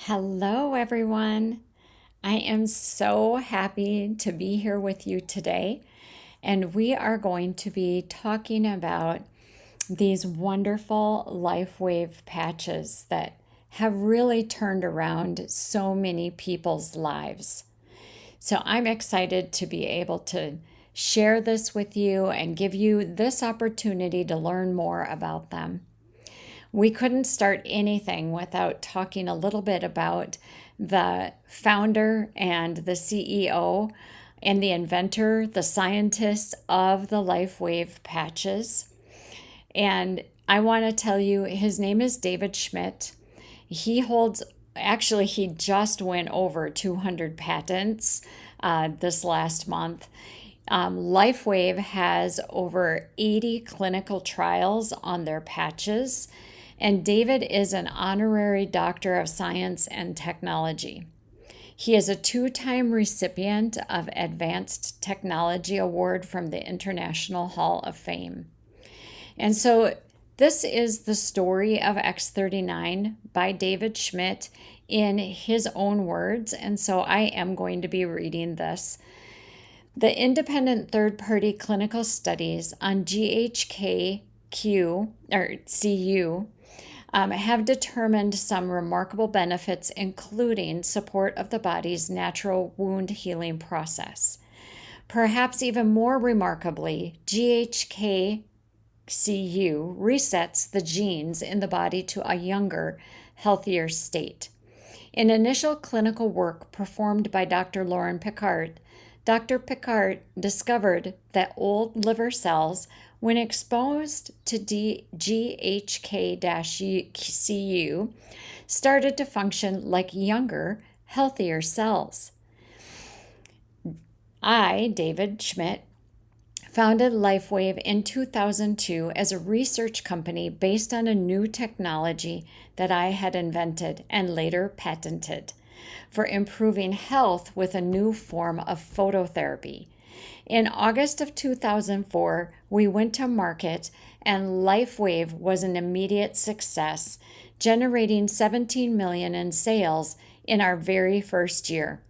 Hello, everyone. I am so happy to be here with you today. And we are going to be talking about these wonderful LifeWave patches that have really turned around so many people's lives. So I'm excited to be able to share this with you and give you this opportunity to learn more about them. We couldn't start anything without talking a little bit about the founder and the CEO and the inventor, the scientist of the LifeWave patches. And I want to tell you, his name is David Schmidt. He just went over 200 patents this last month. LifeWave has over 80 clinical trials on their patches. And David is an honorary Doctor of Science and Technology. He is a two-time recipient of Advanced Technology Award from the International Hall of Fame. And so this is the story of X39 by David Schmidt in his own words. And so I am going to be reading this. The independent third-party clinical studies on GHK-Q or CU have determined some remarkable benefits, including support of the body's natural wound healing process. Perhaps even more remarkably, GHK-CU resets the genes in the body to a younger, healthier state. In initial clinical work performed by Dr. Lauren Picard, Dr. Picard discovered that old liver cells, when exposed to GHK-CU, started to function like younger, healthier cells. I, David Schmidt, founded LifeWave in 2002 as a research company based on a new technology that I had invented and later patented for improving health with a new form of phototherapy. In August of 2004, we went to market and LifeWave was an immediate success, generating $17 million in sales in our very first year.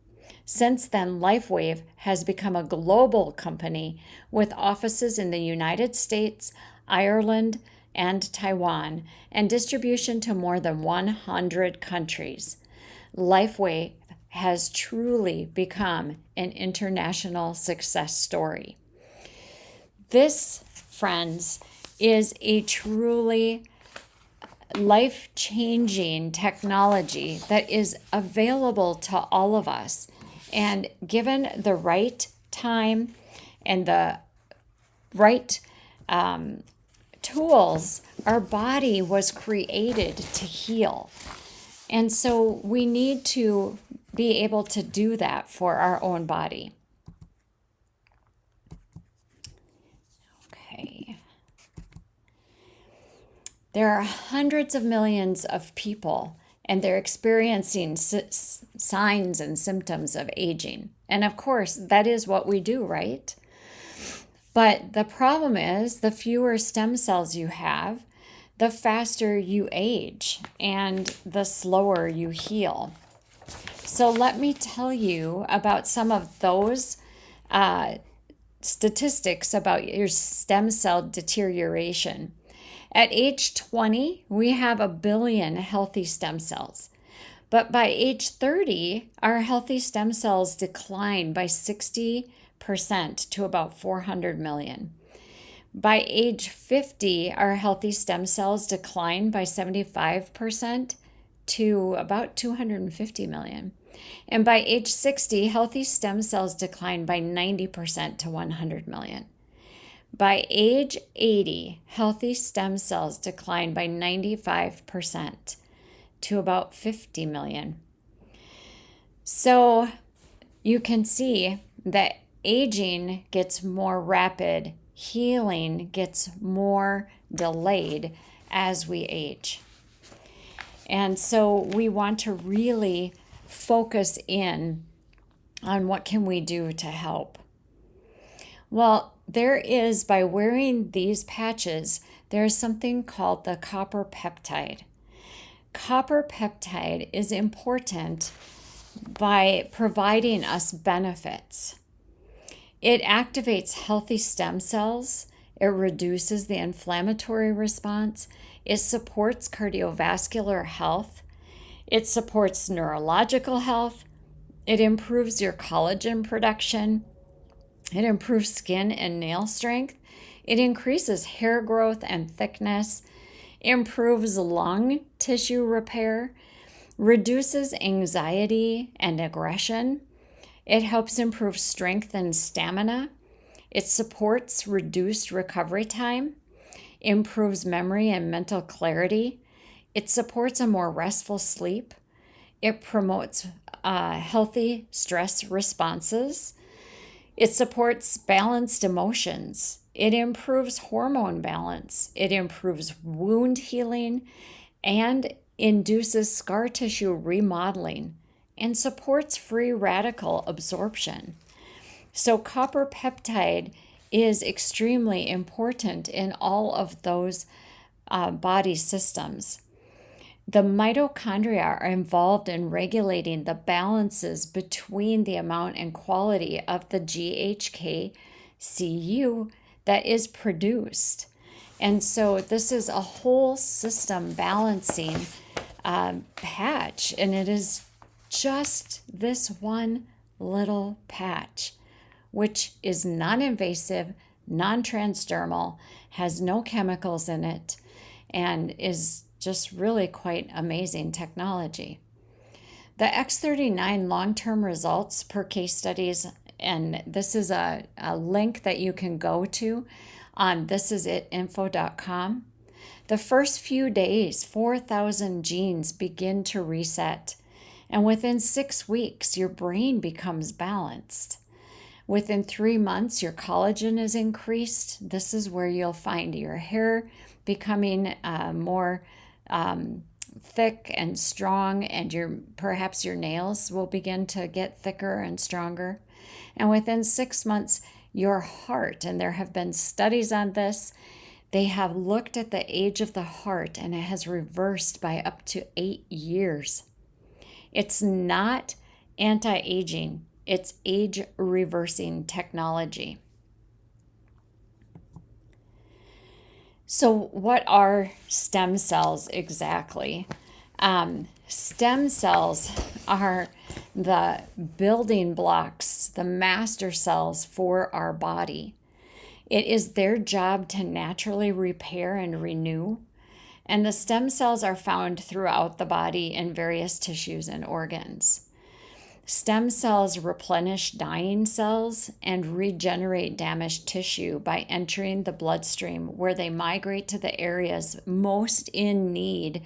Since then, LifeWave has become a global company with offices in the United States, Ireland, and Taiwan, and distribution to more than 100 countries. LifeWave has truly become an international success story. This, friends, is a truly life-changing technology that is available to all of us. And given the right time and the right tools, our body was created to heal. And so we need to be able to do that for our own body. Okay. There are hundreds of millions of people, and they're experiencing signs and symptoms of aging. And of course, that is what we do, right? But the problem is the fewer stem cells you have, the faster you age and the slower you heal. So let me tell you about some of those statistics about your stem cell deterioration. At age 20, we have 1 billion healthy stem cells. But by age 30, our healthy stem cells decline by 60% to about 400 million. By age 50, our healthy stem cells decline by 75% to about 250 million. And by age 60, healthy stem cells decline by 90% to 100 million. By age 80, healthy stem cells decline by 95% to about 50 million. So you can see that aging gets more rapid, healing gets more delayed as we age. And so we want to really focus in on what can we do to help. Well, there is, by wearing these patches, there's something called the copper peptide. Copper peptide is important by providing us benefits. It activates healthy stem cells. It reduces the inflammatory response. It supports cardiovascular health. It supports neurological health. It improves your collagen production. It improves skin and nail strength. It increases hair growth and thickness, improves lung tissue repair, reduces anxiety and aggression. It helps improve strength and stamina. It supports reduced recovery time, improves memory and mental clarity. It supports a more restful sleep. It promotes healthy stress responses. It supports balanced emotions. It improves hormone balance. It improves wound healing and induces scar tissue remodeling and supports free radical absorption. So copper peptide is extremely important in all of those body systems. The mitochondria are involved in regulating the balances between the amount and quality of the GHK-Cu that is produced. And so this is a whole system balancing patch, and it is just this one little patch, which is non-invasive, non-transdermal, has no chemicals in it, and is just really quite amazing technology. The X39 long-term results per case studies, and this is a link that you can go to on thisisit.info.com. The first few days, 4,000 genes begin to reset, and within 6 weeks, your brain becomes balanced. Within 3 months, your collagen is increased. This is where you'll find your hair becoming more thick and strong, and perhaps your nails will begin to get thicker and stronger. And within 6 months, your heart, and there have been studies on this, they have looked at the age of the heart, and it has reversed by up to 8 years. It's not anti-aging, it's age-reversing technology. So what are stem cells exactly? Stem cells are the building blocks, the master cells for our body. It is their job to naturally repair and renew, and the stem cells are found throughout the body in various tissues and organs. Stem cells replenish dying cells and regenerate damaged tissue by entering the bloodstream, where they migrate to the areas most in need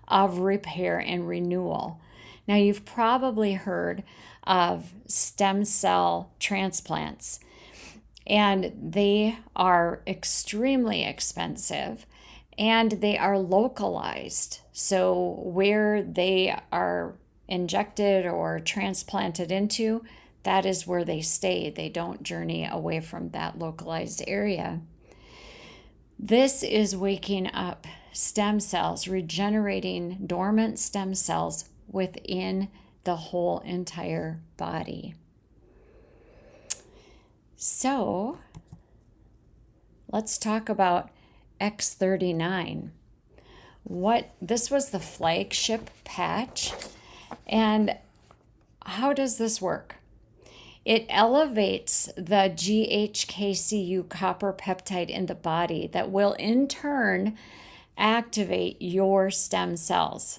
of repair and renewal. Now, you've probably heard of stem cell transplants, and they are extremely expensive, and they are localized. So where they are injected or transplanted into, that is where they stay. They don't journey away from that localized area. This is waking up stem cells, regenerating dormant stem cells within the whole entire body. So let's talk about X39. This was the flagship patch. And how does this work? It elevates the GHK-Cu copper peptide in the body that will in turn activate your stem cells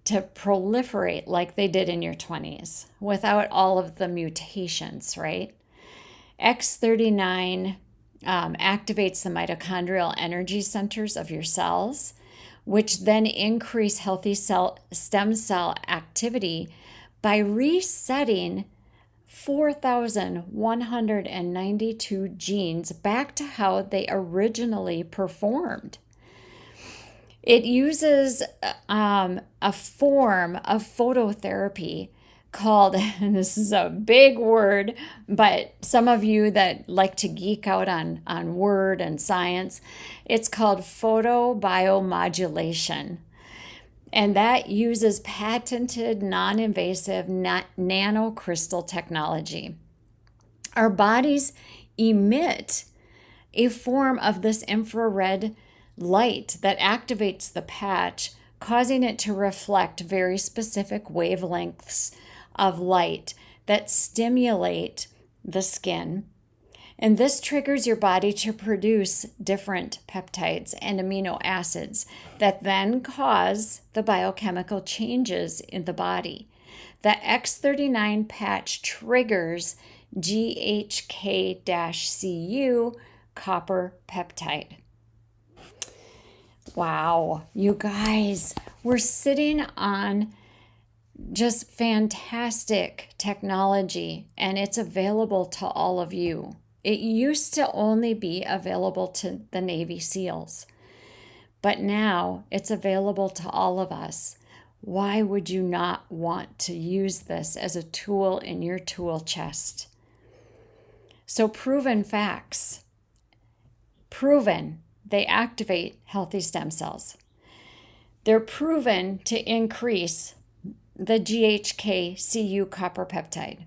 to proliferate like they did in your 20s without all of the mutations, right? X39 activates the mitochondrial energy centers of your cells, which then increase healthy stem cell activity by resetting 4,192 genes back to how they originally performed. It uses a form of phototherapy called, and this is a big word, but some of you that like to geek out on word and science, it's called photobiomodulation. And that uses patented non-invasive nanocrystal technology. Our bodies emit a form of this infrared light that activates the patch, causing it to reflect very specific wavelengths of light that stimulate the skin. And this triggers your body to produce different peptides and amino acids that then cause the biochemical changes in the body. The X39 patch triggers GHK-Cu copper peptide. Wow, you guys, we're sitting on just fantastic technology, and it's available to all of you. It used to only be available to the Navy SEALs, but now it's available to all of us. Why would you not want to use this as a tool in your tool chest? So, proven facts. Proven they activate healthy stem cells. They're proven to increase the GHK-Cu copper peptide.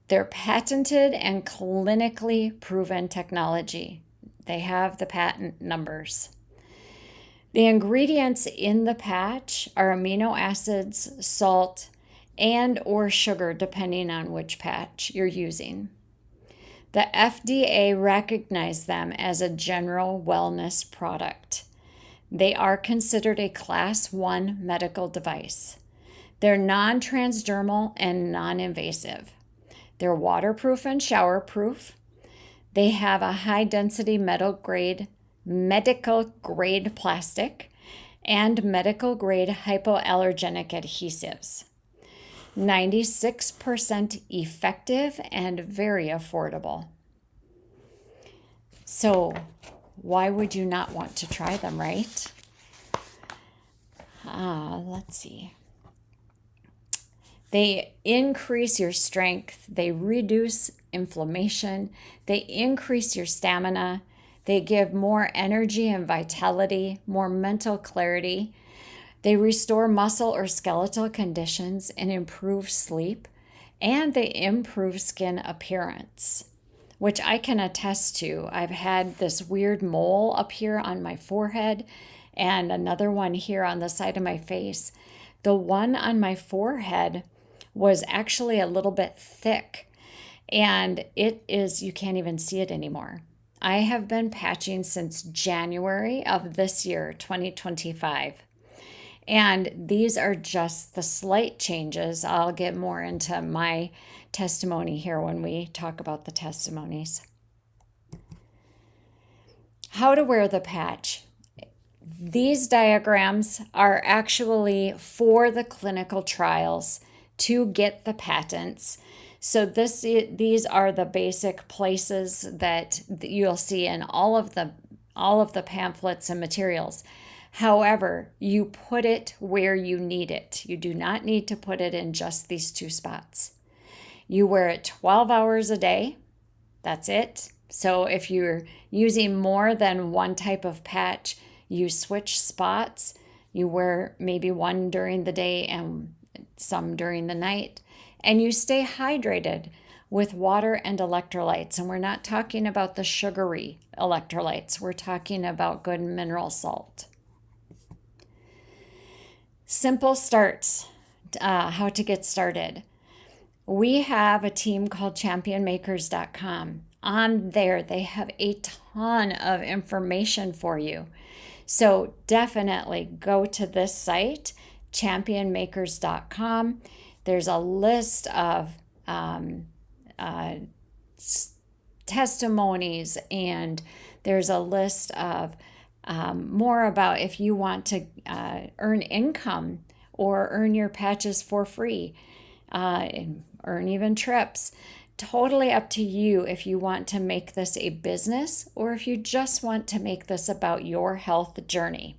They're patented and clinically proven technology. They have the patent numbers. The ingredients in the patch are amino acids, salt, and or sugar, depending on which patch you're using. The FDA recognized them as a general wellness product. They are considered a Class 1 medical device. They're non-transdermal and non-invasive. They're waterproof and showerproof. They have a high-density medical grade plastic and medical grade hypoallergenic adhesives. 96% effective and very affordable. So, why would you not want to try them, right? Let's see. They increase your strength, they reduce inflammation, they increase your stamina, they give more energy and vitality, more mental clarity. They restore muscle or skeletal conditions and improve sleep, and they improve skin appearance, which I can attest to. I've had this weird mole up here on my forehead and another one here on the side of my face. The one on my forehead was actually a little bit thick, and you can't even see it anymore. I have been patching since January of this year, 2025. And these are just the slight changes. I'll get more into my testimony here when we talk about the testimonies. How to wear the patch. These diagrams are actually for the clinical trials to get the patents. So these are the basic places that you'll see in all of the pamphlets and materials. However, you put it where you need it. You do not need to put it in just these two spots. You wear it 12 hours a day. That's it. So if you're using more than one type of patch, you switch spots. You wear maybe one during the day and some during the night. And you stay hydrated with water and electrolytes. And we're not talking about the sugary electrolytes. We're talking about good mineral salt. Simple starts, how to get started. We have a team called championmakers.com. On there, they have a ton of information for you. So definitely go to this site, championmakers.com. There's a list of testimonies, and there's a list of more about if you want to earn income or earn your patches for free, and earn even trips. Totally up to you if you want to make this a business or if you just want to make this about your health journey.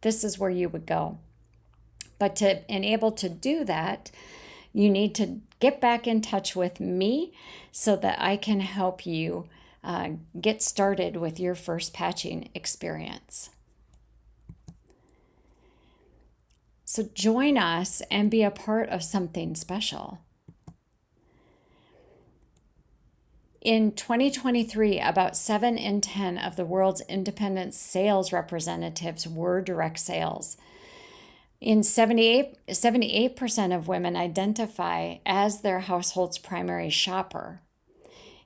This is where you would go. But to enable to do that, you need to get back in touch with me so that I can help you get started with your first patching experience. So join us and be a part of something special. In 2023, about 7 in 10 of the world's independent sales representatives were direct sales. In 78% of women identify as their household's primary shopper.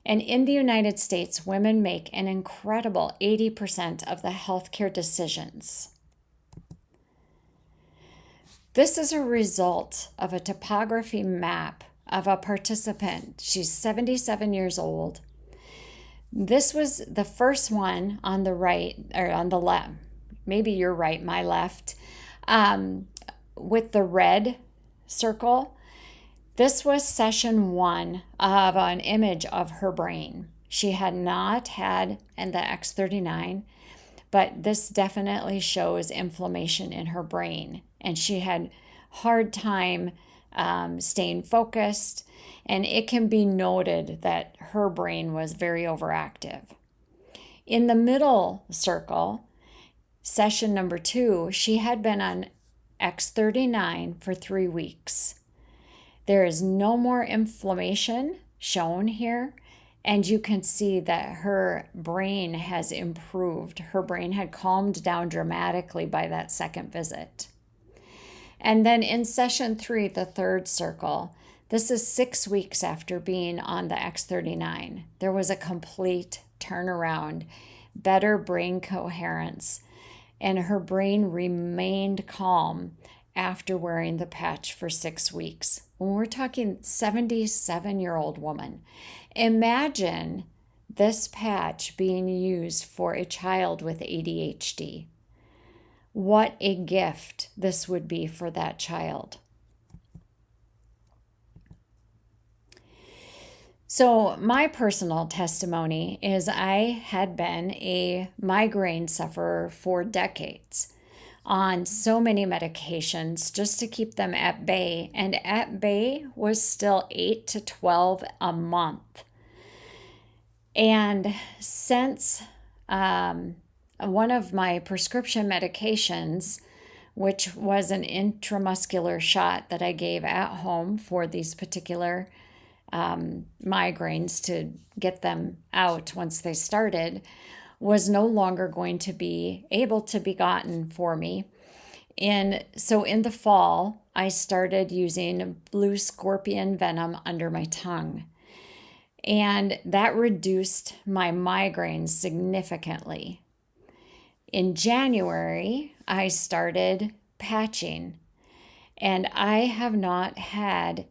And in the United States, women make an incredible 80% of the healthcare decisions. This is a result of a topography map of a participant. She's 77 years old. This was the first one on the right, or on the left, maybe your right, my left, with the red circle. This was session 1 of an image of her brain. She had not had the X39, but this definitely shows inflammation in her brain. And she had hard time staying focused, and it can be noted that her brain was very overactive. In the middle circle, session number 2, she had been on X39 for 3 weeks. There is no more inflammation shown here, and you can see that her brain has improved. Her brain had calmed down dramatically by that second visit. And then in session 3, the third circle, this is 6 weeks after being on the X39. There was a complete turnaround, better brain coherence, and her brain remained calm after wearing the patch for 6 weeks. When we're talking 77-year-old woman, imagine this patch being used for a child with ADHD. What a gift this would be for that child. So my personal testimony is I had been a migraine sufferer for decades, on so many medications just to keep them at bay. And at bay was still 8 to 12 a month. And since one of my prescription medications, which was an intramuscular shot that I gave at home for these particular migraines to get them out once they started, was no longer going to be able to be gotten for me. So in the fall, I started using blue scorpion venom under my tongue. And that reduced my migraines significantly. In January, I started patching. And I have not had,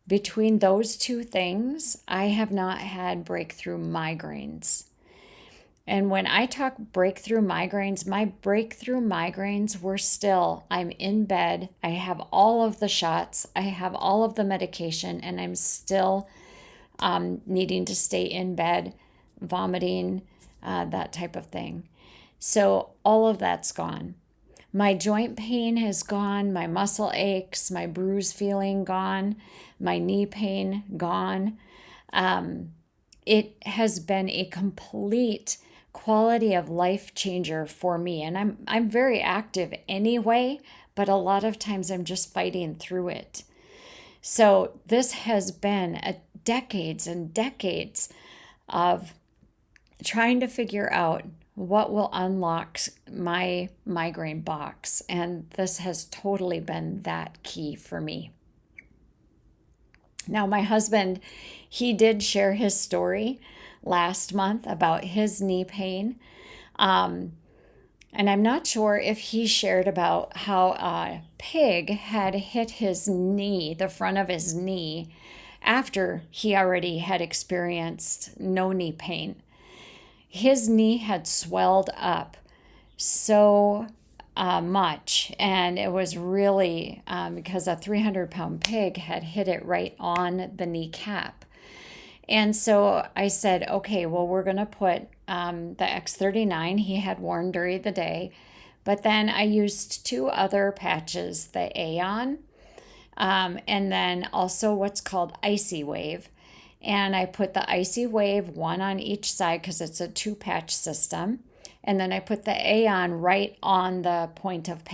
between those two things, I have not had breakthrough migraines. And when I talk breakthrough migraines, my breakthrough migraines were still, I'm in bed, I have all of the shots, I have all of the medication, and I'm still needing to stay in bed, vomiting, that type of thing. So all of that's gone. My joint pain has gone, my muscle aches, my bruise feeling gone, my knee pain gone. It has been a complete quality of life changer for me. And I'm very active anyway, but a lot of times I'm just fighting through it. So this has been decades and decades of trying to figure out what will unlock my migraine box. And this has totally been that key for me. Now, my husband, he did share his story last month about his knee pain. And I'm not sure if he shared about how a pig had hit his knee, the front of his knee, after he already had experienced no knee pain. His knee had swelled up so much, and it was really because a 300-pound pig had hit it right on the kneecap. And so I said, okay, well, we're going to put the X39 he had worn during the day, but then I used 2 other patches, the Aeon, and then also what's called Icy Wave. And I put the Icy Wave, 1 on each side because it's a 2-patch system. And then I put the Aeon right on the point of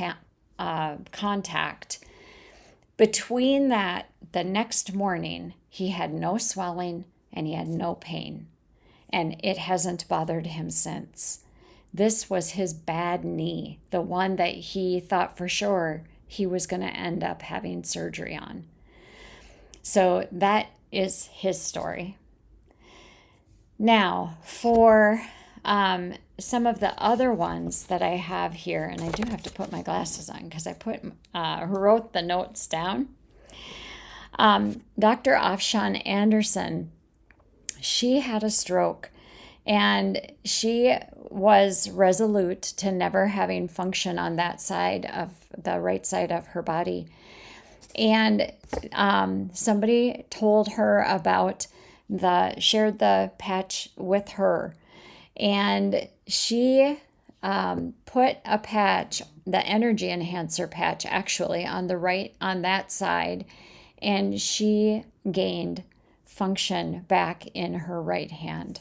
contact. Between that, the next morning, he had no swelling and he had no pain. And it hasn't bothered him since. This was his bad knee, the one that he thought for sure he was going to end up having surgery on. So that is his story. Now, for some of the other ones that I have here, and I do have to put my glasses on because I wrote the notes down. Dr. Afshan Anderson, she had a stroke, and she was resolute to never having function on that side of the right side of her body. And somebody told her about shared the patch with her, and she put a patch, the energy enhancer patch, actually on that side, and she gained function back in her right hand.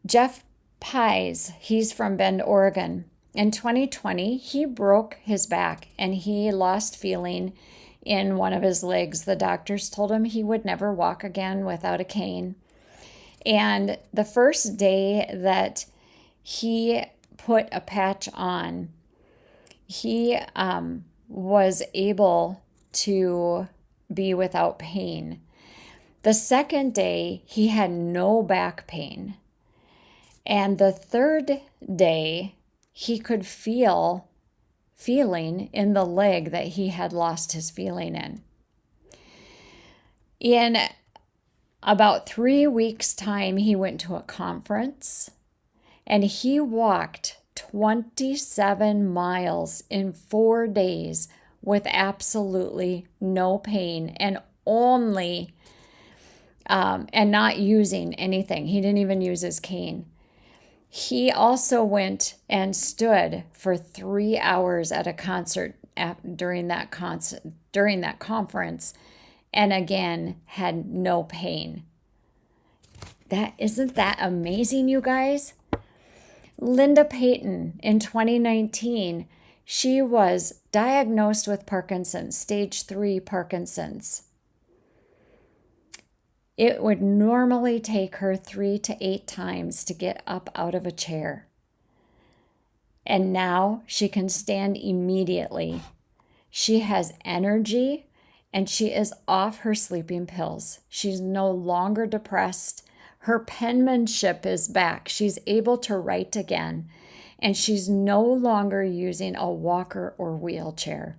Jeff Pies, he's from Bend, Oregon. In 2020, he broke his back and he lost feeling in one of his legs. The doctors told him he would never walk again without a cane. And the first day that he put a patch on, he was able to be without pain. The second day, he had no back pain. And the third day, he could feeling in the leg that he had lost his feeling in. In about 3 weeks' time, he went to a conference and he walked 27 miles in 4 days with absolutely no pain and not using anything. He didn't even use his cane. He also went and stood for 3 hours at a concert during that conference, and again had no pain. Isn't that amazing, you guys? Linda Payton in 2019, she was diagnosed with Parkinson's, stage 3 Parkinson's. It would normally take her 3 to 8 times to get up out of a chair. And now she can stand immediately. She has energy and she is off her sleeping pills. She's no longer depressed. Her penmanship is back. She's able to write again. And she's no longer using a walker or wheelchair.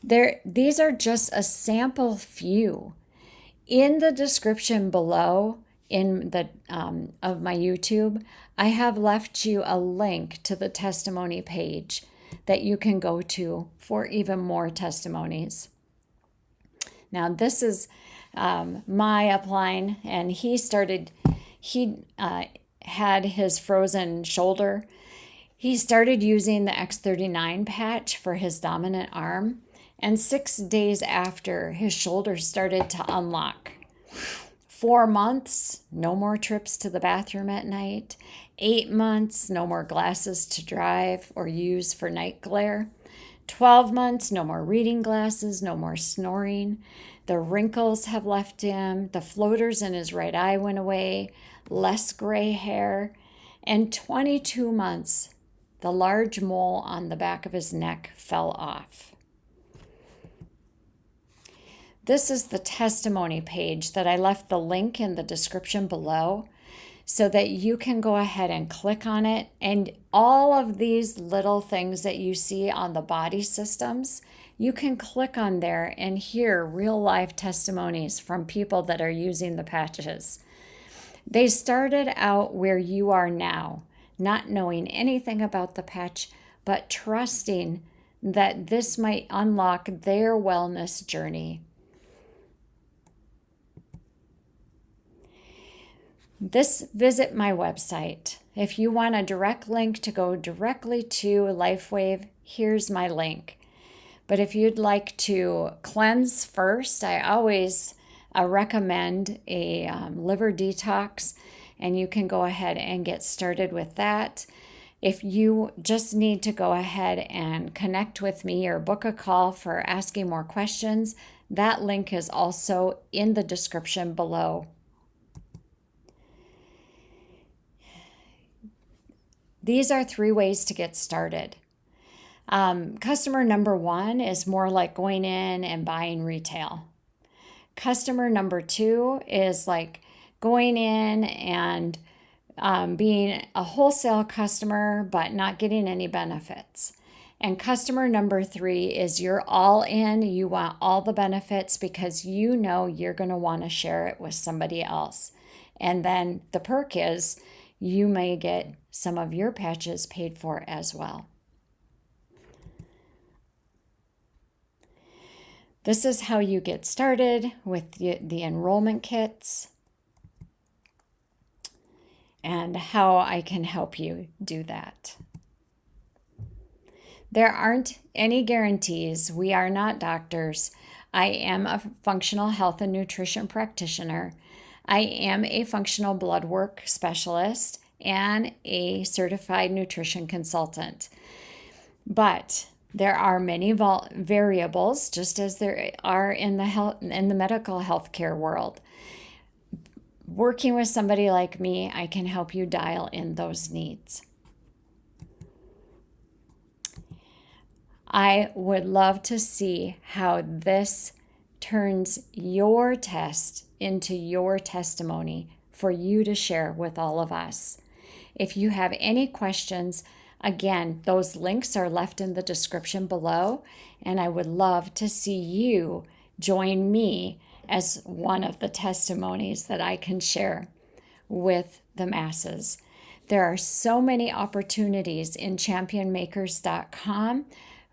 These are just a sample few. In the description below of my YouTube, I have left you a link to the testimony page that you can go to for even more testimonies. Now, this is my upline, and he had his frozen shoulder. He started using the X39 patch for his dominant arm. And 6 days after, his shoulder started to unlock. 4 months, no more trips to the bathroom at night. 8 months, no more glasses to drive or use for night glare. 12 months, no more reading glasses, no more snoring. The wrinkles have left him. The floaters in his right eye went away. Less gray hair. And 22 months, the large mole on the back of his neck fell off. This is the testimony page that I left the link in the description below so that you can go ahead and click on it. And all of these little things that you see on the body systems, you can click on there and hear real life testimonies from people that are using the patches. They started out where you are now, not knowing anything about the patch, but trusting that this might unlock their wellness journey. Visit my website. If you want a direct link to go directly to LifeWave, here's my link. But if you'd like to cleanse first, I always recommend a liver detox, and you can go ahead and get started with that. If you just need to go ahead and connect with me or book a call for asking more questions, that link is also in the description below. These are 3 ways to get started. Customer number 1 is more like going in and buying retail. Customer number 2 is like going in and being a wholesale customer but not getting any benefits. And customer number 3 is you're all in, you want all the benefits because you know you're going to want to share it with somebody else. And then the perk is you may get some of your patches paid for as well. This is how you get started with the enrollment kits and how I can help you do that. There aren't any guarantees. We are not doctors. I am a functional health and nutrition practitioner. I am a functional blood work specialist and a certified nutrition consultant. But there are many variables, just as there are in the medical healthcare world. Working with somebody like me, I can help you dial in those needs. I would love to see how this turns your test into your testimony for you to share with all of us. If you have any questions, again, those links are left in the description below, and I would love to see you join me as one of the testimonies that I can share with the masses. There are so many opportunities in championmakers.com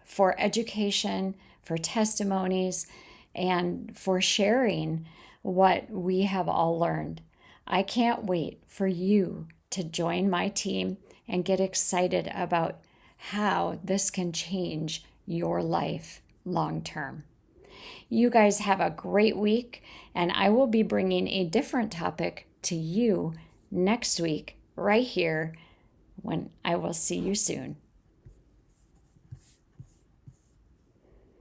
for education, for testimonies, and for sharing what we have all learned. I can't wait for you to join my team and get excited about how this can change your life long term. You guys have a great week, and I will be bringing a different topic to you next week, right here, when I will see you soon.